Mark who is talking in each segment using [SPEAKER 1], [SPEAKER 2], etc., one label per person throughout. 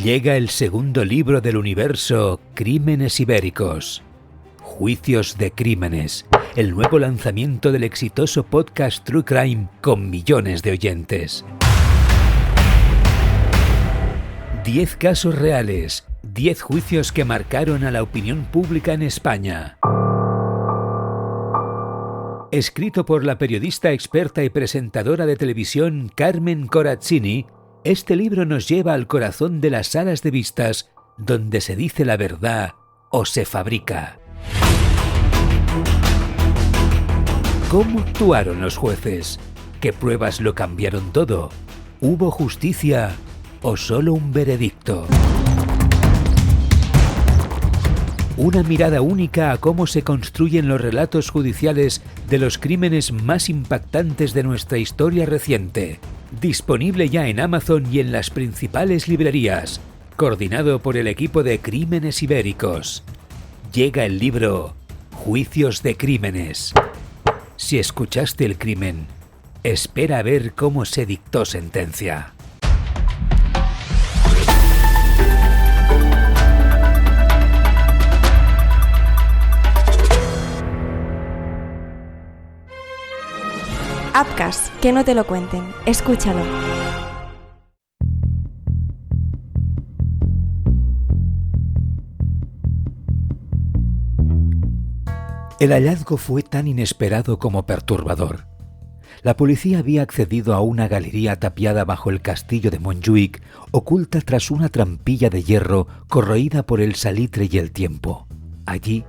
[SPEAKER 1] Llega el segundo libro del universo Crímenes Ibéricos. Juicios de crímenes, el nuevo lanzamiento del exitoso podcast True Crime con millones de oyentes. 10 casos reales, 10 juicios que marcaron a la opinión pública en España. Escrito por la periodista experta y presentadora de televisión Carmen Corazzini, este libro nos lleva al corazón de las salas de vistas, donde se dice la verdad o se fabrica. ¿Cómo actuaron los jueces? ¿Qué pruebas lo cambiaron todo? ¿Hubo justicia o solo un veredicto? Una mirada única a cómo se construyen los relatos judiciales de los crímenes más impactantes de nuestra historia reciente. Disponible ya en Amazon y en las principales librerías. Coordinado por el equipo de Crímenes Ibéricos. Llega el libro Juicios de Crímenes. Si escuchaste el crimen, espera a ver cómo se dictó sentencia.
[SPEAKER 2] Upcast, que no te lo cuenten. Escúchalo.
[SPEAKER 1] El hallazgo fue tan inesperado como perturbador. La policía había accedido a una galería tapiada bajo el castillo de Montjuïc, oculta tras una trampilla de hierro corroída por el salitre y el tiempo. Allí,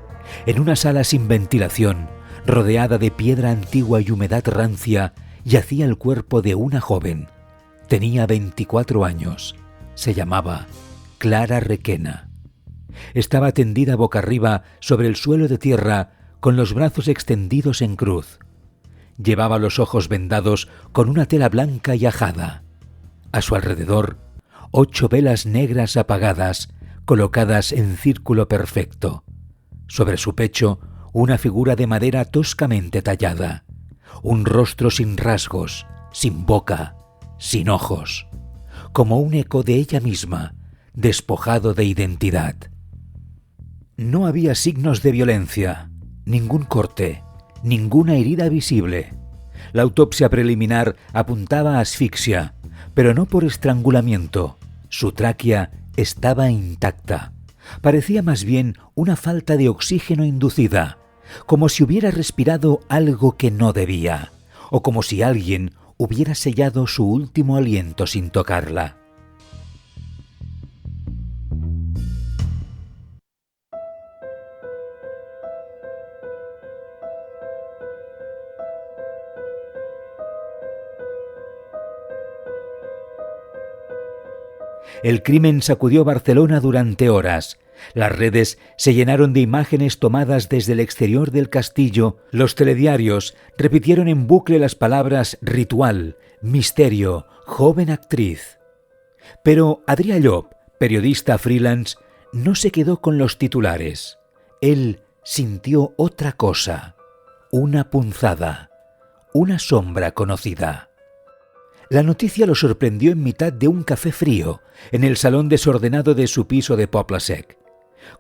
[SPEAKER 1] en una sala sin ventilación, rodeada de piedra antigua y humedad rancia, yacía el cuerpo de una joven. Tenía 24 años. Se llamaba Clara Requena. Estaba tendida boca arriba sobre el suelo de tierra, con los brazos extendidos en cruz. Llevaba los ojos vendados con una tela blanca y ajada. A su alrededor, 8 velas negras apagadas, colocadas en círculo perfecto. Sobre su pecho, una figura de madera toscamente tallada, un rostro sin rasgos, sin boca, sin ojos, como un eco de ella misma, despojado de identidad. No había signos de violencia, ningún corte, ninguna herida visible. La autopsia preliminar apuntaba a asfixia, pero no por estrangulamiento. Su tráquea estaba intacta. Parecía más bien una falta de oxígeno inducida, como si hubiera respirado algo que no debía, o como si alguien hubiera sellado su último aliento sin tocarla. El crimen sacudió Barcelona durante horas. Las redes se llenaron de imágenes tomadas desde el exterior del castillo. Los telediarios repitieron en bucle las palabras ritual, misterio, joven actriz. Pero Adrià Llop, periodista freelance, no se quedó con los titulares. Él sintió otra cosa, una punzada, una sombra conocida. La noticia lo sorprendió en mitad de un café frío, en el salón desordenado de su piso de Poble Sec.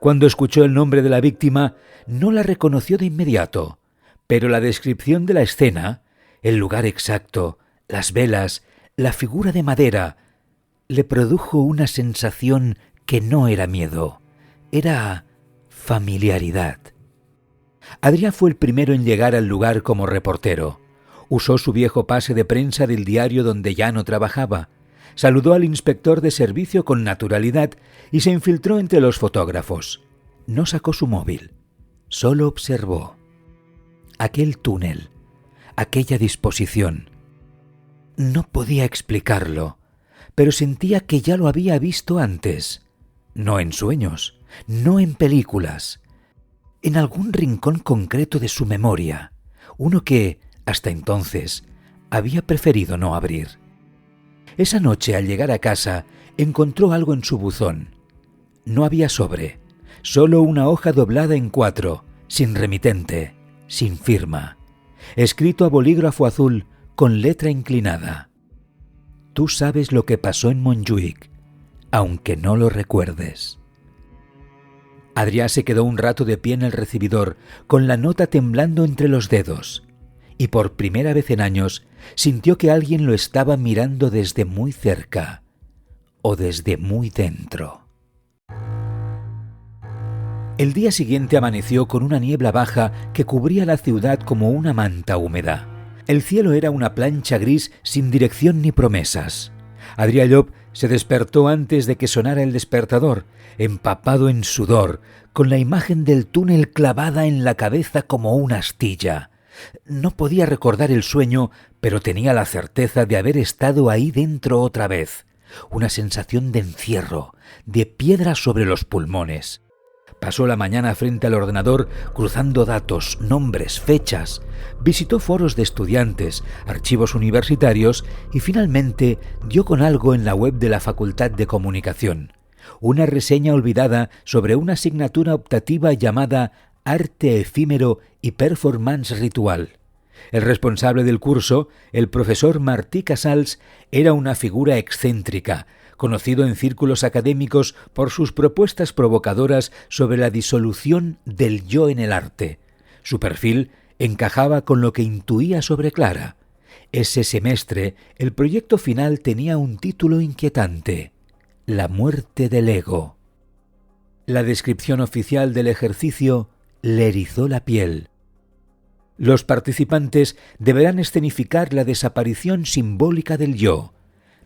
[SPEAKER 1] Cuando escuchó el nombre de la víctima, no la reconoció de inmediato, pero la descripción de la escena, el lugar exacto, las velas, la figura de madera, le produjo una sensación que no era miedo, era familiaridad. Adrià fue el primero en llegar al lugar como reportero. Usó su viejo pase de prensa del diario donde ya no trabajaba. Saludó al inspector de servicio con naturalidad y se infiltró entre los fotógrafos. No sacó su móvil, solo observó. Aquel túnel, aquella disposición. No podía explicarlo, pero sentía que ya lo había visto antes. No en sueños, no en películas. En algún rincón concreto de su memoria, uno que, hasta entonces, había preferido no abrir. Esa noche, al llegar a casa, encontró algo en su buzón. No había sobre, solo una hoja doblada en 4, sin remitente, sin firma, escrito a bolígrafo azul con letra inclinada. Tú sabes lo que pasó en Montjuïc. aunque no lo recuerdes. Adrià se quedó un rato de pie en el recibidor, con la nota temblando entre los dedos, y por primera vez en años sintió que alguien lo estaba mirando desde muy cerca o desde muy dentro. El día siguiente amaneció con una niebla baja que cubría la ciudad como una manta húmeda. El cielo era una plancha gris sin dirección ni promesas. Adrià Llop se despertó antes de que sonara el despertador, empapado en sudor, con la imagen del túnel clavada en la cabeza como una astilla. No podía recordar el sueño, pero tenía la certeza de haber estado ahí dentro otra vez. Una sensación de encierro, de piedra sobre los pulmones. Pasó la mañana frente al ordenador cruzando datos, nombres, fechas. Visitó foros de estudiantes, archivos universitarios y finalmente dio con algo en la web de la Facultad de Comunicación. Una reseña olvidada sobre una asignatura optativa llamada Arte efímero y Performance ritual. El responsable del curso, el profesor Martí Casals, era una figura excéntrica, conocido en círculos académicos por sus propuestas provocadoras sobre la disolución del yo en el arte. Su perfil encajaba con lo que intuía sobre Clara. Ese semestre, el proyecto final tenía un título inquietante: La muerte del ego. La descripción oficial del ejercicio le erizó la piel. Los participantes deberán escenificar la desaparición simbólica del yo.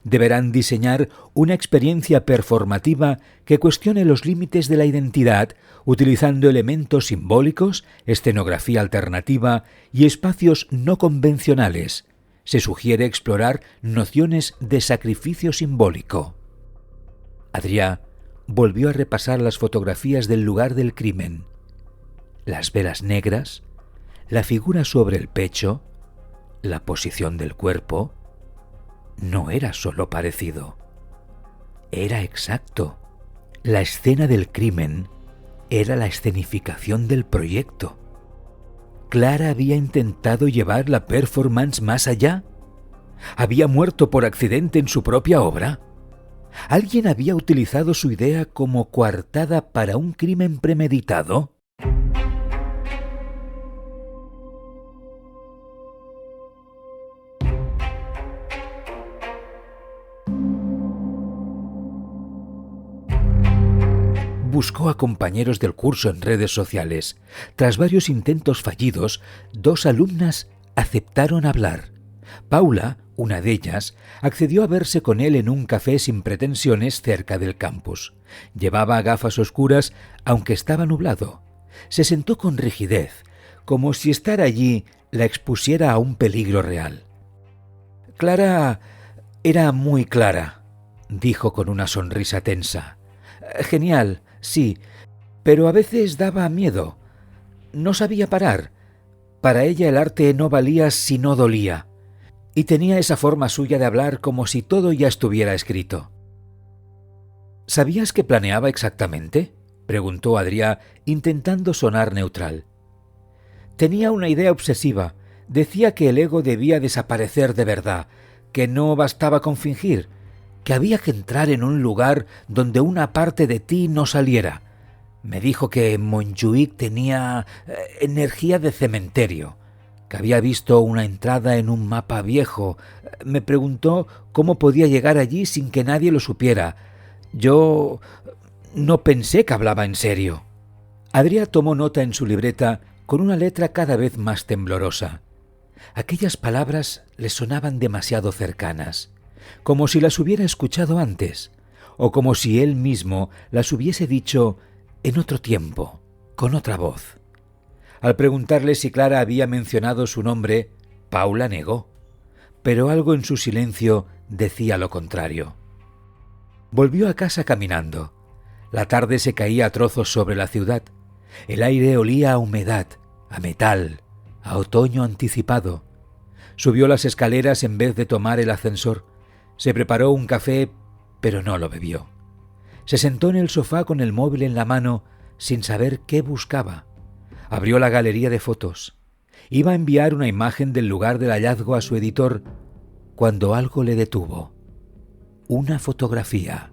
[SPEAKER 1] Deberán diseñar una experiencia performativa que cuestione los límites de la identidad, utilizando elementos simbólicos, escenografía alternativa y espacios no convencionales. Se sugiere explorar nociones de sacrificio simbólico. Adrià volvió a repasar las fotografías del lugar del crimen. Las velas negras, la figura sobre el pecho, la posición del cuerpo. No era solo parecido, era exacto. La escena del crimen era la escenificación del proyecto. ¿Clara había intentado llevar la performance más allá? ¿Había muerto por accidente en su propia obra? ¿Alguien había utilizado su idea como coartada para un crimen premeditado? Buscó a compañeros del curso en redes sociales. Tras varios intentos fallidos, 2 alumnas aceptaron hablar. Paula, una de ellas, accedió a verse con él en un café sin pretensiones cerca del campus. Llevaba gafas oscuras, aunque estaba nublado. Se sentó con rigidez, como si estar allí la expusiera a un peligro real. Clara era muy clara, dijo con una sonrisa tensa. Genial, sí, pero a veces daba miedo. No sabía parar. Para ella el arte no valía si no dolía. Y tenía esa forma suya de hablar como si todo ya estuviera escrito. ¿Sabías qué planeaba exactamente?, preguntó Adrià, intentando sonar neutral. Tenía una idea obsesiva. Decía que el ego debía desaparecer de verdad, que no bastaba con fingir, que había que entrar en un lugar donde una parte de ti no saliera. Me dijo que Montjuïc tenía energía de cementerio, que había visto una entrada en un mapa viejo. Me preguntó cómo podía llegar allí sin que nadie lo supiera. Yo no pensé que hablaba en serio. Adrià tomó nota en su libreta con una letra cada vez más temblorosa. Aquellas palabras le sonaban demasiado cercanas, como si las hubiera escuchado antes, o como si él mismo las hubiese dicho en otro tiempo, con otra voz. Al preguntarle si Clara había mencionado su nombre, Paula negó, pero algo en su silencio decía lo contrario. Volvió a casa caminando. La tarde se caía a trozos sobre la ciudad. El aire olía a humedad, a metal, a otoño anticipado. Subió las escaleras en vez de tomar el ascensor. Se preparó un café, pero no lo bebió. Se sentó en el sofá con el móvil en la mano, sin saber qué buscaba. Abrió la galería de fotos. Iba a enviar una imagen del lugar del hallazgo a su editor, cuando algo le detuvo. Una fotografía.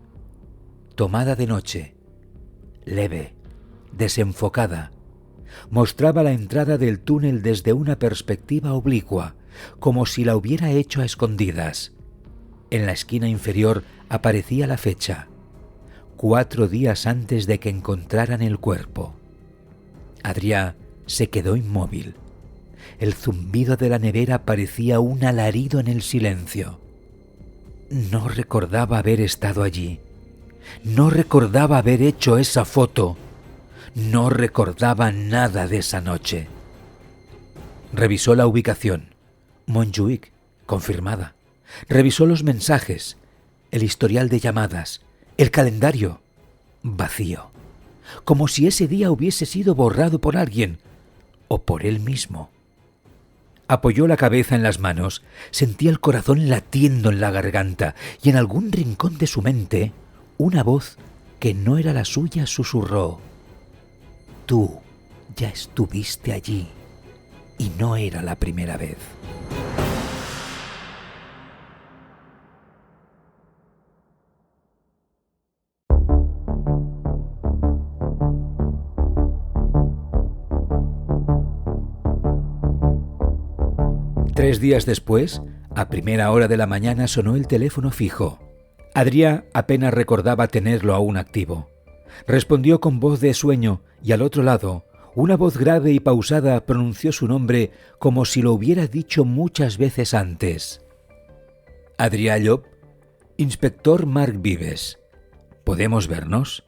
[SPEAKER 1] tomada de noche, leve, desenfocada. Mostraba la entrada del túnel desde una perspectiva oblicua, como si la hubiera hecho a escondidas. En la esquina inferior aparecía la fecha, 4 días antes de que encontraran el cuerpo. Adrià se quedó inmóvil. El zumbido de la nevera parecía un alarido en el silencio. No recordaba haber estado allí. No recordaba haber hecho esa foto. No recordaba nada de esa noche. Revisó la ubicación. Montjuïc, confirmada. Revisó los mensajes, el historial de llamadas, el calendario, vacío. Como si ese día hubiese sido borrado por alguien o por él mismo. Apoyó la cabeza en las manos, sentía el corazón latiendo en la garganta y en algún rincón de su mente una voz que no era la suya susurró: «Tú ya estuviste allí y no era la primera vez». Tres días después, a primera hora de la mañana, sonó el teléfono fijo. Adrià apenas recordaba tenerlo aún activo. Respondió con voz de sueño y al otro lado, una voz grave y pausada pronunció su nombre como si lo hubiera dicho muchas veces antes. Adrià Llop, inspector Marc Vives. ¿Podemos vernos?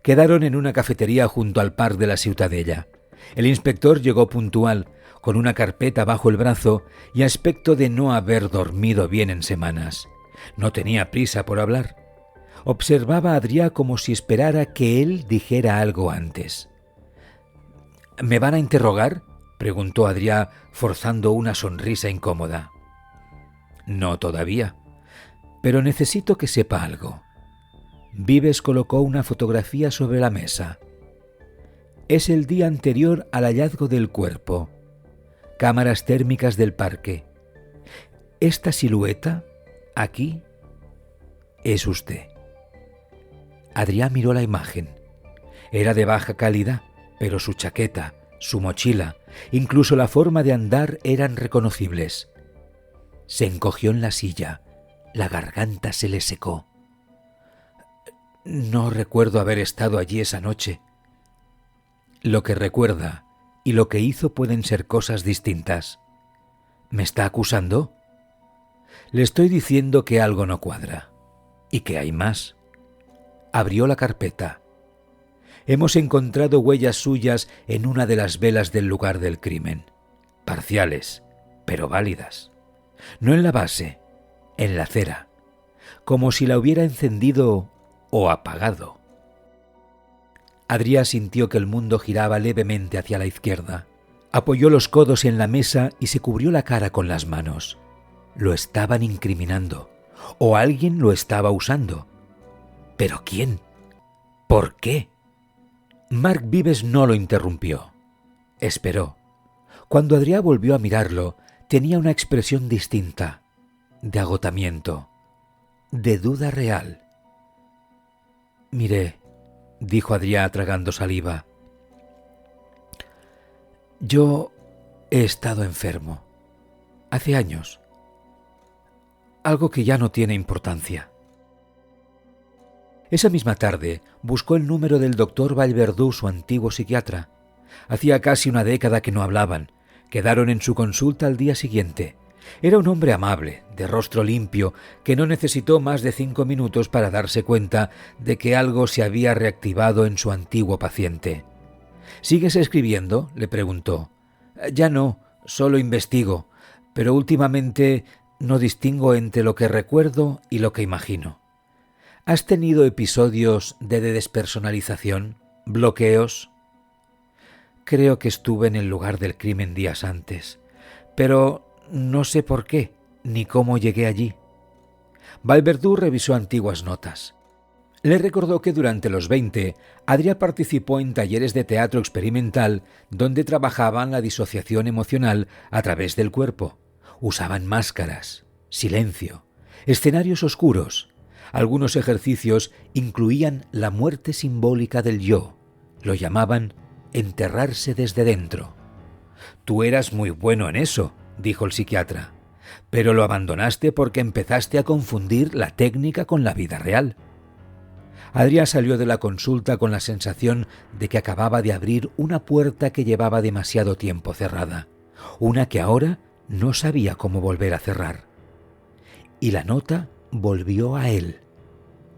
[SPEAKER 1] Quedaron en una cafetería junto al Parc de la Ciutadella. El inspector llegó puntual, con una carpeta bajo el brazo y aspecto de no haber dormido bien en semanas. No tenía prisa por hablar. Observaba a Adrià como si esperara que él dijera algo antes. ¿Me van a interrogar?, preguntó Adrià, forzando una sonrisa incómoda. No todavía, pero necesito que sepa algo. Vives colocó una fotografía sobre la mesa. Es el día anterior al hallazgo del cuerpo. Cámaras térmicas del parque. Esta silueta, aquí, es usted. Adrià miró la imagen. Era de baja calidad, pero su chaqueta, su mochila, incluso la forma de andar eran reconocibles. Se encogió en la silla. La garganta se le secó. No recuerdo haber estado allí esa noche. Lo que recuerda y lo que hizo pueden ser cosas distintas. ¿Me está acusando? Le estoy diciendo que algo no cuadra. Y que hay más. Abrió la carpeta. Hemos encontrado huellas suyas en una de las velas del lugar del crimen. Parciales, pero válidas. No en la base, en la cera. Como si la hubiera encendido o apagado. Adrià sintió que el mundo giraba levemente hacia la izquierda. Apoyó los codos en la mesa y se cubrió la cara con las manos. Lo estaban incriminando, o alguien lo estaba usando. ¿Pero quién? ¿Por qué? Marc Vives no lo interrumpió. Esperó. Cuando Adrià volvió a mirarlo, tenía una expresión distinta, de agotamiento, de duda real. Miré, dijo Adrià tragando saliva. Yo he estado enfermo. Hace años. Algo que ya no tiene importancia. Esa misma tarde buscó el número del doctor Vallverdú, su antiguo psiquiatra. Hacía casi una década que no hablaban. Quedaron en su consulta al día siguiente. Era un hombre amable, de rostro limpio, que no necesitó más de 5 minutos para darse cuenta de que algo se había reactivado en su antiguo paciente. ¿Sigues escribiendo?, le preguntó. Ya no, solo investigo, pero últimamente no distingo entre lo que recuerdo y lo que imagino. ¿Has tenido episodios de despersonalización? ¿Bloqueos? Creo que estuve en el lugar del crimen días antes, pero no sé por qué ni cómo llegué allí. Vallverdú revisó antiguas notas. Le recordó que durante los 20 Adrià participó en talleres de teatro experimental donde trabajaban la disociación emocional a través del cuerpo. Usaban máscaras, silencio, escenarios oscuros. Algunos ejercicios incluían la muerte simbólica del yo. Lo llamaban enterrarse desde dentro. «Tú eras muy bueno en eso», dijo el psiquiatra, «pero lo abandonaste porque empezaste a confundir la técnica con la vida real». Adrià salió de la consulta con la sensación de que acababa de abrir una puerta que llevaba demasiado tiempo cerrada, una que ahora no sabía cómo volver a cerrar. Y la nota volvió a él.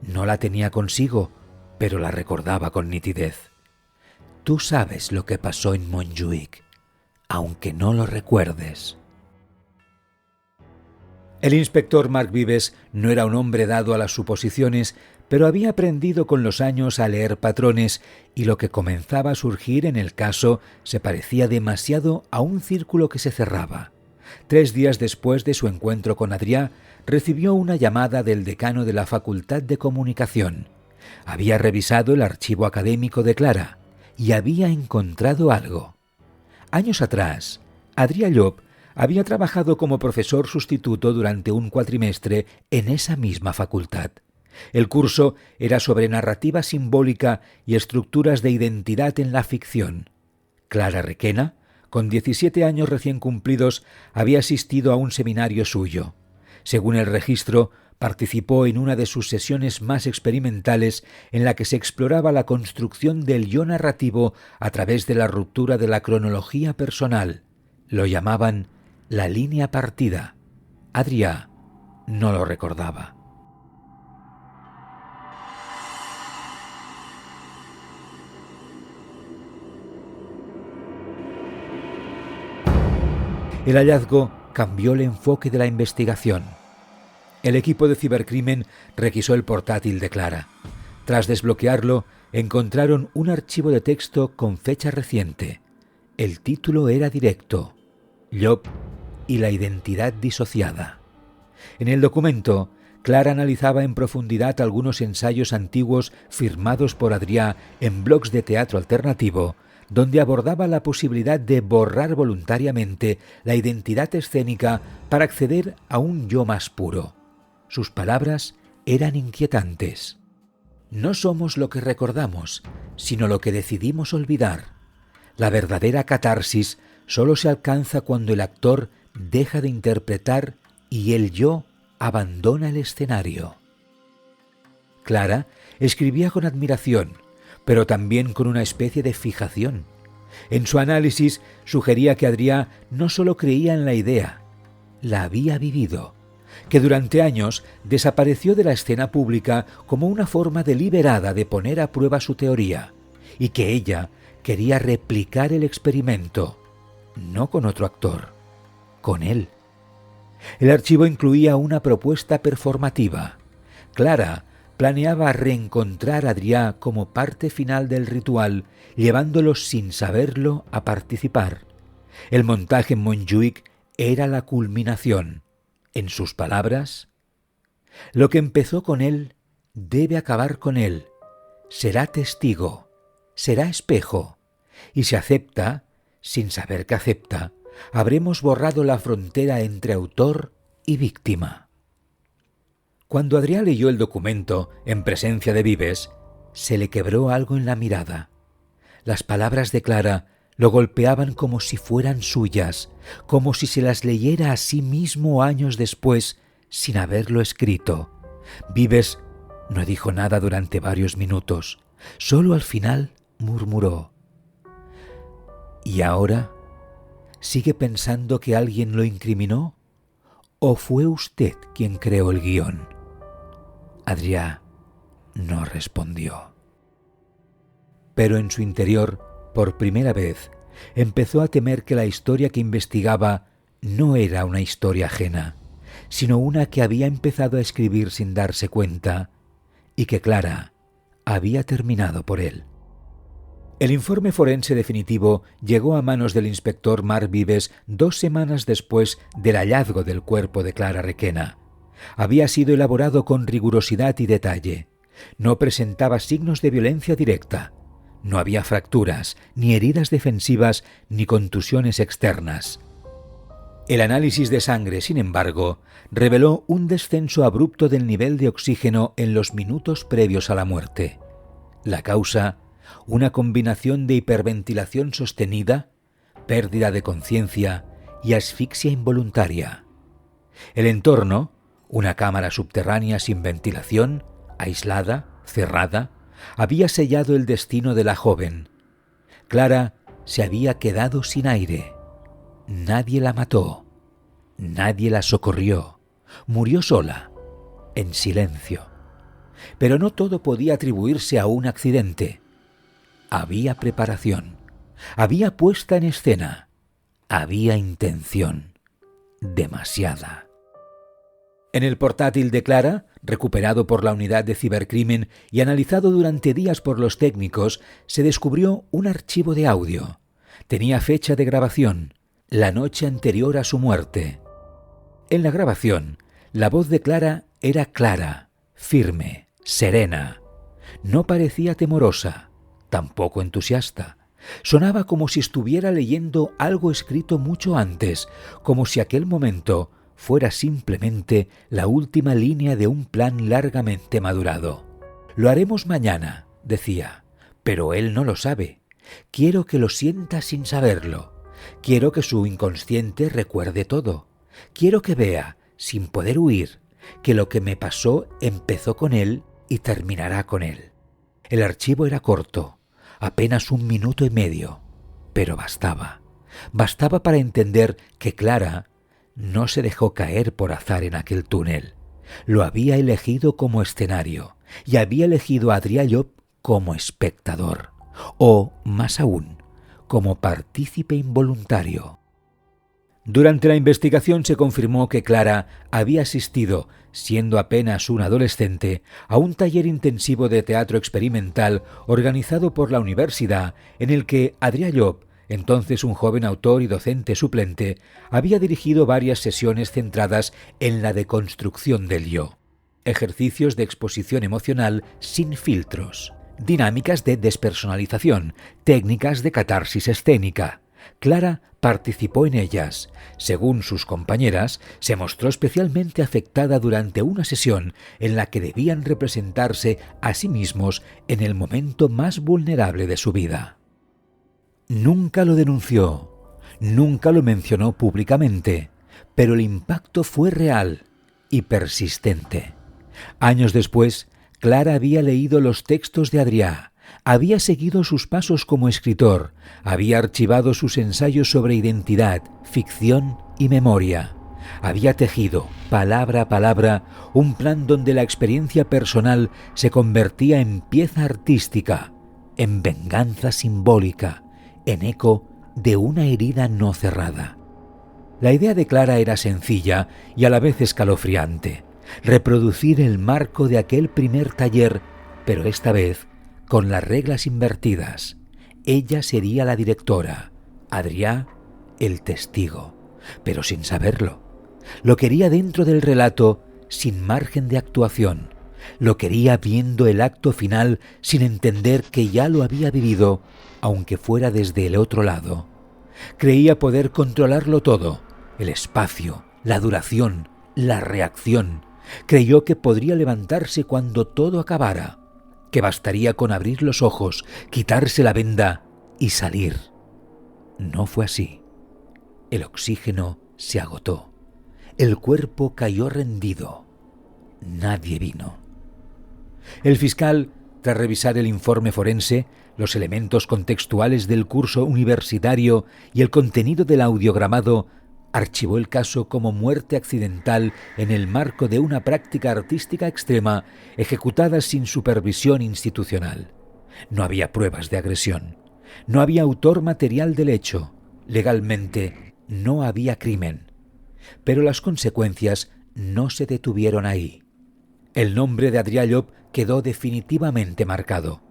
[SPEAKER 1] No la tenía consigo, pero la recordaba con nitidez. «Tú sabes lo que pasó en Montjuïc, aunque no lo recuerdes». El inspector Marc Vives no era un hombre dado a las suposiciones, pero había aprendido con los años a leer patrones y lo que comenzaba a surgir en el caso se parecía demasiado a un círculo que se cerraba. 3 días después de su encuentro con Adrià, recibió una llamada del decano de la Facultad de Comunicación. Había revisado el archivo académico de Clara y había encontrado algo. Años atrás, Adrià Llop había trabajado como profesor sustituto durante un cuatrimestre en esa misma facultad. El curso era sobre narrativa simbólica y estructuras de identidad en la ficción. Clara Requena, con 17 años recién cumplidos, había asistido a un seminario suyo. Según el registro, participó en una de sus sesiones más experimentales en la que se exploraba la construcción del yo narrativo a través de la ruptura de la cronología personal. Lo llamaban la línea partida. Adrià no lo recordaba. El hallazgo cambió el enfoque de la investigación. El equipo de cibercrimen requisó el portátil de Clara. Tras desbloquearlo, encontraron un archivo de texto con fecha reciente. El título era directo: Llop y la identidad disociada. En el documento, Clara analizaba en profundidad algunos ensayos antiguos firmados por Adrià en blogs de teatro alternativo, donde abordaba la posibilidad de borrar voluntariamente la identidad escénica para acceder a un yo más puro. Sus palabras eran inquietantes. «No somos lo que recordamos, sino lo que decidimos olvidar. La verdadera catarsis solo se alcanza cuando el actor deja de interpretar y el yo abandona el escenario». Clara escribía con admiración, pero también con una especie de fijación. En su análisis sugería que Adrià no solo creía en la idea, la había vivido, que durante años desapareció de la escena pública como una forma deliberada de poner a prueba su teoría, y que ella quería replicar el experimento, no con otro actor, con él. El archivo incluía una propuesta performativa. Clara planeaba reencontrar a Adrià como parte final del ritual, llevándolo sin saberlo a participar. El montaje en Montjuïc era la culminación. En sus palabras: «Lo que empezó con él debe acabar con él. Será testigo, será espejo. Y si acepta, sin saber que acepta, habremos borrado la frontera entre autor y víctima». Cuando Adrià leyó el documento en presencia de Vives, se le quebró algo en la mirada. Las palabras de Clara lo golpeaban como si fueran suyas, como si se las leyera a sí mismo años después, sin haberlo escrito. Vives no dijo nada durante varios minutos. Solo al final murmuró: «¿Y ahora? ¿Sigue pensando que alguien lo incriminó? ¿O fue usted quien creó el guión?». Adrià no respondió. Pero en su interior, por primera vez, empezó a temer que la historia que investigaba no era una historia ajena, sino una que había empezado a escribir sin darse cuenta y que Clara había terminado por él. El informe forense definitivo llegó a manos del inspector Marc Vives 2 semanas después del hallazgo del cuerpo de Clara Requena. Había sido elaborado con rigurosidad y detalle. No presentaba signos de violencia directa. No había fracturas, ni heridas defensivas, ni contusiones externas. El análisis de sangre, sin embargo, reveló un descenso abrupto del nivel de oxígeno en los minutos previos a la muerte. La causa, una combinación de hiperventilación sostenida, pérdida de conciencia y asfixia involuntaria. El entorno, una cámara subterránea sin ventilación, aislada, cerrada, había sellado el destino de la joven. Clara se había quedado sin aire. Nadie la mató, nadie la socorrió, murió sola, en silencio. Pero no todo podía atribuirse a un accidente. Había preparación, había puesta en escena, había intención, demasiada. En el portátil de Clara, recuperado por la unidad de cibercrimen y analizado durante días por los técnicos, se descubrió un archivo de audio. Tenía fecha de grabación, la noche anterior a su muerte. En la grabación, la voz de Clara era clara, firme, serena. No parecía temorosa, tampoco entusiasta. Sonaba como si estuviera leyendo algo escrito mucho antes, como si aquel momento fuera simplemente la última línea de un plan largamente madurado. Lo haremos mañana, decía, pero él no lo sabe. Quiero que lo sienta sin saberlo. Quiero que su inconsciente recuerde todo. Quiero que vea, sin poder huir, que lo que me pasó empezó con él y terminará con él. El archivo era corto, apenas 1 minuto y medio, pero bastaba. Bastaba para entender que Clara no se dejó caer por azar en aquel túnel. Lo había elegido como escenario y había elegido a Adrià Llop como espectador, o, más aún, como partícipe involuntario. Durante la investigación se confirmó que Clara había asistido, siendo apenas una adolescente, a un taller intensivo de teatro experimental organizado por la universidad en el que Adrià Llop, entonces un joven autor y docente suplente, había dirigido varias sesiones centradas en la deconstrucción del yo, ejercicios de exposición emocional sin filtros, dinámicas de despersonalización, técnicas de catarsis escénica. Clara participó en ellas. Según sus compañeras, se mostró especialmente afectada durante una sesión en la que debían representarse a sí mismos en el momento más vulnerable de su vida. Nunca lo denunció, nunca lo mencionó públicamente, pero el impacto fue real y persistente. Años después, Clara había leído los textos de Adrià, había seguido sus pasos como escritor, había archivado sus ensayos sobre identidad, ficción y memoria. Había tejido, palabra a palabra, un plan donde la experiencia personal se convertía en pieza artística, en venganza simbólica, en eco de una herida no cerrada. La idea de Clara era sencilla y a la vez escalofriante: reproducir el marco de aquel primer taller, pero esta vez con las reglas invertidas. Ella sería la directora, Adrià el testigo, pero sin saberlo. Lo quería dentro del relato, sin margen de actuación. Lo quería viendo el acto final sin entender que ya lo había vivido, aunque fuera desde el otro lado. Creía poder controlarlo todo: el espacio, la duración, la reacción. Creyó que podría levantarse cuando todo acabara, que bastaría con abrir los ojos, quitarse la venda y salir. No fue así. El oxígeno se agotó. El cuerpo cayó rendido. Nadie vino. El fiscal, tras revisar el informe forense, los elementos contextuales del curso universitario y el contenido del audiogramado, archivó el caso como muerte accidental en el marco de una práctica artística extrema ejecutada sin supervisión institucional. No había pruebas de agresión. No había autor material del hecho. Legalmente no había crimen. Pero las consecuencias no se detuvieron ahí. El nombre de Adrià Llop quedó definitivamente marcado.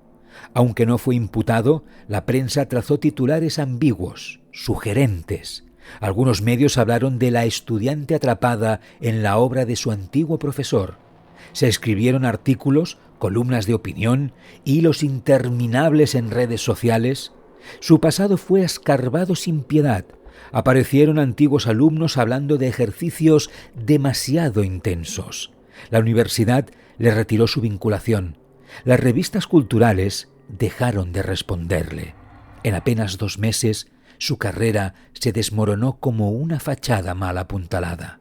[SPEAKER 1] Aunque no fue imputado, la prensa trazó titulares ambiguos, sugerentes. Algunos medios hablaron de la estudiante atrapada en la obra de su antiguo profesor. Se escribieron artículos, columnas de opinión, hilos interminables en redes sociales. Su pasado fue escarbado sin piedad, Aparecieron antiguos alumnos hablando de ejercicios demasiado intensos. La universidad le retiró su vinculación. Las revistas culturales dejaron de responderle. En apenas 2 meses, su carrera se desmoronó como una fachada mal apuntalada.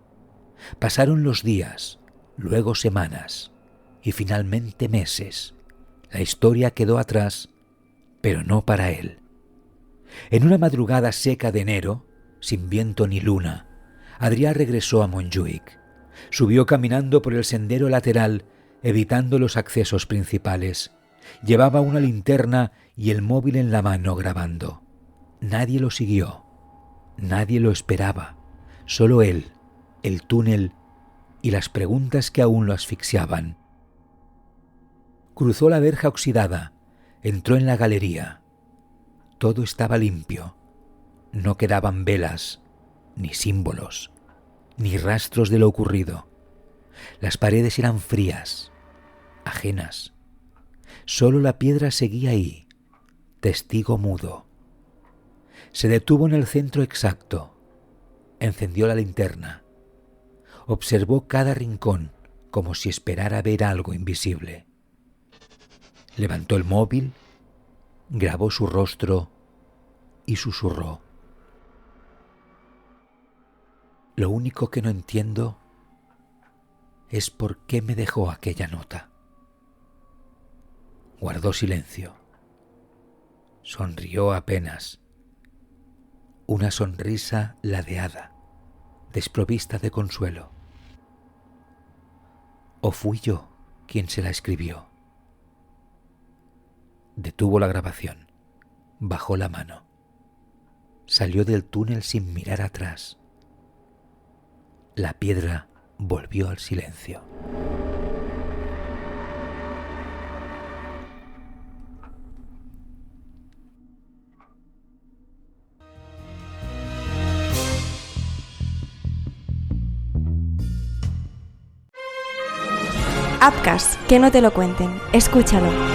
[SPEAKER 1] Pasaron los días, luego semanas y finalmente meses. La historia quedó atrás, pero no para él. En una madrugada seca de enero, sin viento ni luna, Adrià regresó a Montjuïc. Subió caminando por el sendero lateral, evitando los accesos principales. Llevaba una linterna y el móvil en la mano grabando. Nadie lo siguió, nadie lo esperaba, solo él, el túnel y las preguntas que aún lo asfixiaban. Cruzó la verja oxidada, entró en la galería. Todo estaba limpio. No quedaban velas, ni símbolos, ni rastros de lo ocurrido. Las paredes eran frías, ajenas. Solo la piedra seguía ahí, testigo mudo. Se detuvo en el centro exacto, encendió la linterna, observó cada rincón como si esperara ver algo invisible. Levantó el móvil, grabó su rostro y susurró: «Lo único que no entiendo es por qué me dejó aquella nota». Guardó silencio. Sonrió apenas. Una sonrisa ladeada, desprovista de consuelo. ¿O fui yo quien se la escribió? Detuvo la grabación, bajó la mano, salió del túnel sin mirar atrás. La piedra volvió al silencio.
[SPEAKER 2] Apcas, que no te lo cuenten. Escúchalo.